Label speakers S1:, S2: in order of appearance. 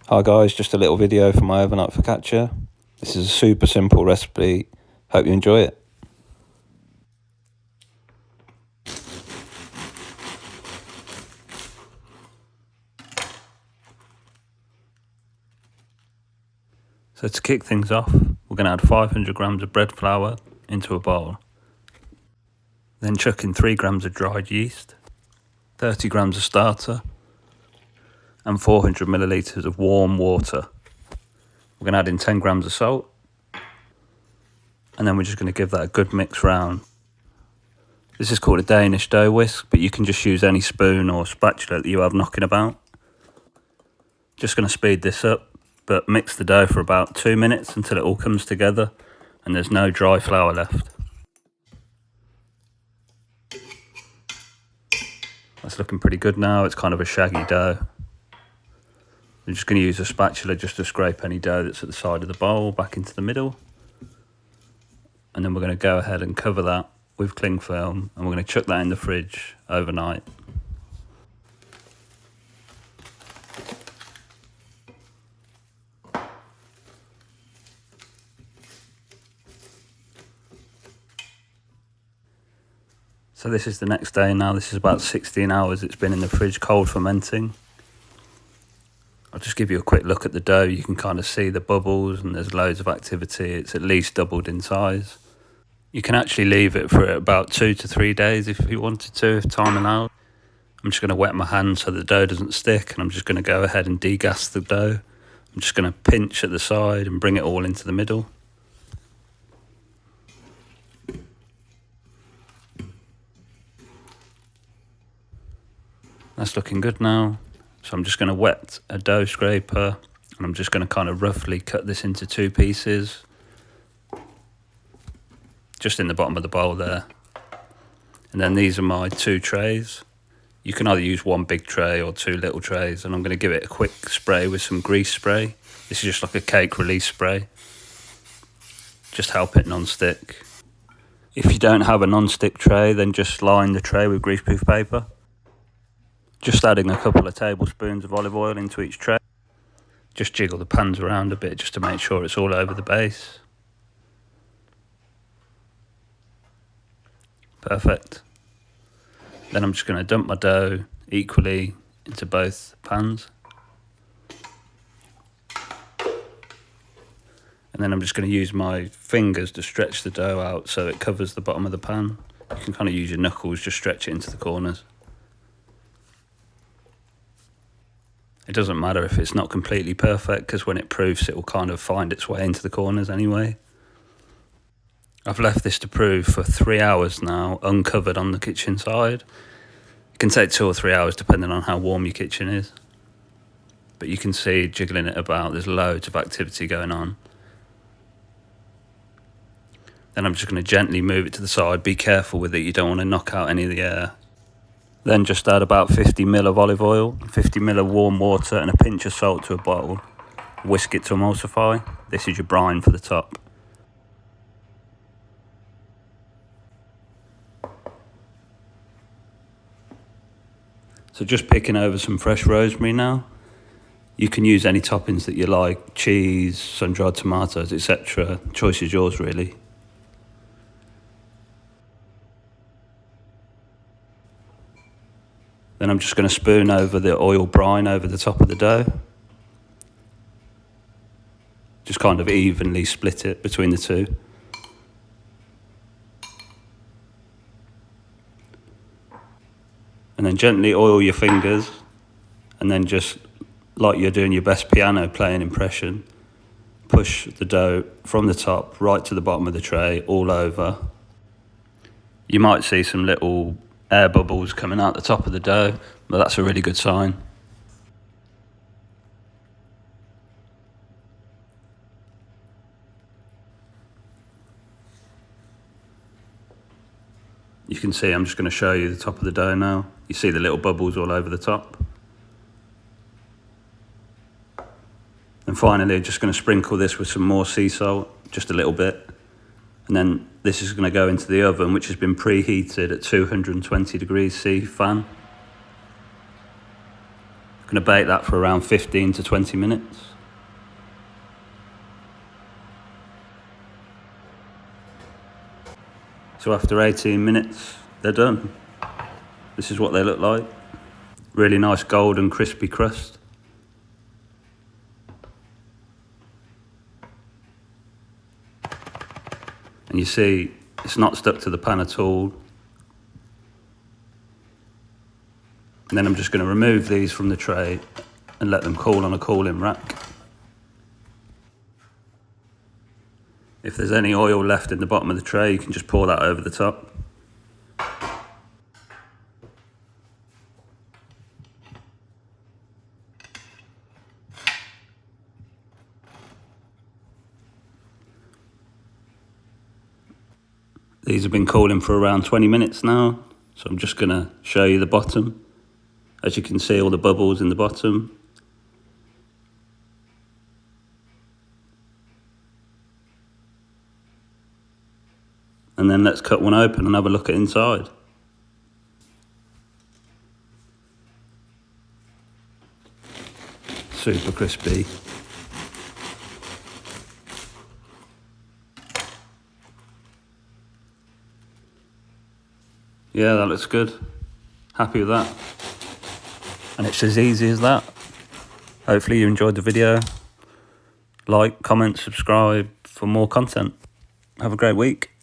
S1: Hi guys, just a little video for my overnight focaccia. This is a super simple recipe, hope you enjoy it. So to kick things off, we're going to add 500 grams of bread flour into a bowl. Then chuck in 3 grams of dried yeast, 30 grams of starter and 400 millilitres of warm water. We're going to add in 10 grams of salt and then we're just going to give that a good mix round. This is called a Danish dough whisk, but you can just use any spoon or spatula that you have knocking about. Just going to speed this up, but mix the dough for about 2 minutes until it all comes together and there's no dry flour left. That's looking pretty good now, it's kind of a shaggy dough. I'm just going to use a spatula just to scrape any dough that's at the side of the bowl back into the middle. And then we're going to go ahead and cover that with cling film and we're going to chuck that in the fridge overnight. So this is the next day now, this is about 16 hours it's been in the fridge cold fermenting. I'll just give you a quick look at the dough, you can kind of see the bubbles and there's loads of activity, it's at least doubled in size. You can actually leave it for about 2 to 3 days if you wanted to, if time allowed. I'm just going to wet my hand so the dough doesn't stick and I'm just going to go ahead and degas the dough. I'm just going to pinch at the side and bring it all into the middle. That's looking good now. So I'm just going to wet a dough scraper and I'm just going to kind of roughly cut this into 2 pieces. Just in the bottom of the bowl there. And then these are my 2 trays. You can either use 1 big tray or 2 little trays and I'm going to give it a quick spray with some grease spray. This is just like a cake release spray. Just help it non-stick. If you don't have a non-stick tray, then just line the tray with greaseproof paper. Just adding a couple of tablespoons of olive oil into each tray. Just jiggle the pans around a bit just to make sure it's all over the base. Perfect. Then I'm just going to dump my dough equally into both pans. And then I'm just going to use my fingers to stretch the dough out so it covers the bottom of the pan. You can kind of use your knuckles, just stretch it into the corners. It doesn't matter if it's not completely perfect because when it proofs it will kind of find its way into the corners anyway. I've left this to proof for 3 hours now, uncovered on the kitchen side. It can take 2 or 3 hours depending on how warm your kitchen is. But you can see jiggling it about, there's loads of activity going on. Then I'm just going to gently move it to the side, be careful with it, you don't want to knock out any of the air. Then just add about 50 ml of olive oil, 50 ml of warm water and a pinch of salt to a bowl. Whisk it to emulsify. This is your brine for the top. So just picking over some fresh rosemary now. You can use any toppings that you like, cheese, sun-dried tomatoes, etc. Choice is yours really. Then I'm just going to spoon over the oil brine over the top of the dough. Just kind of evenly split it between the two. And then gently oil your fingers and then just like you're doing your best piano playing impression, push the dough from the top right to the bottom of the tray all over. You might see some little air bubbles coming out the top of the dough, but that's a really good sign. You can see, I'm just going to show you the top of the dough now. You see the little bubbles all over the top. And finally, I'm just going to sprinkle this with some more sea salt, just a little bit. And then this is going to go into the oven, which has been preheated at 220 degrees C fan. I'm going to bake that for around 15 to 20 minutes. So after 18 minutes, they're done. This is what they look like. Really nice golden crispy crust. And you see, it's not stuck to the pan at all. And then I'm just going to remove these from the tray and let them cool on a cooling rack. If there's any oil left in the bottom of the tray, you can just pour that over the top. These have been cooling for around 20 minutes now, so I'm just going to show you the bottom. As you can see, all the bubbles in the bottom. And then let's cut one open and have a look at inside. Super crispy. Yeah, that looks good. Happy with that. And it's as easy as that. Hopefully you enjoyed the video. Like, comment, subscribe for more content. Have a great week.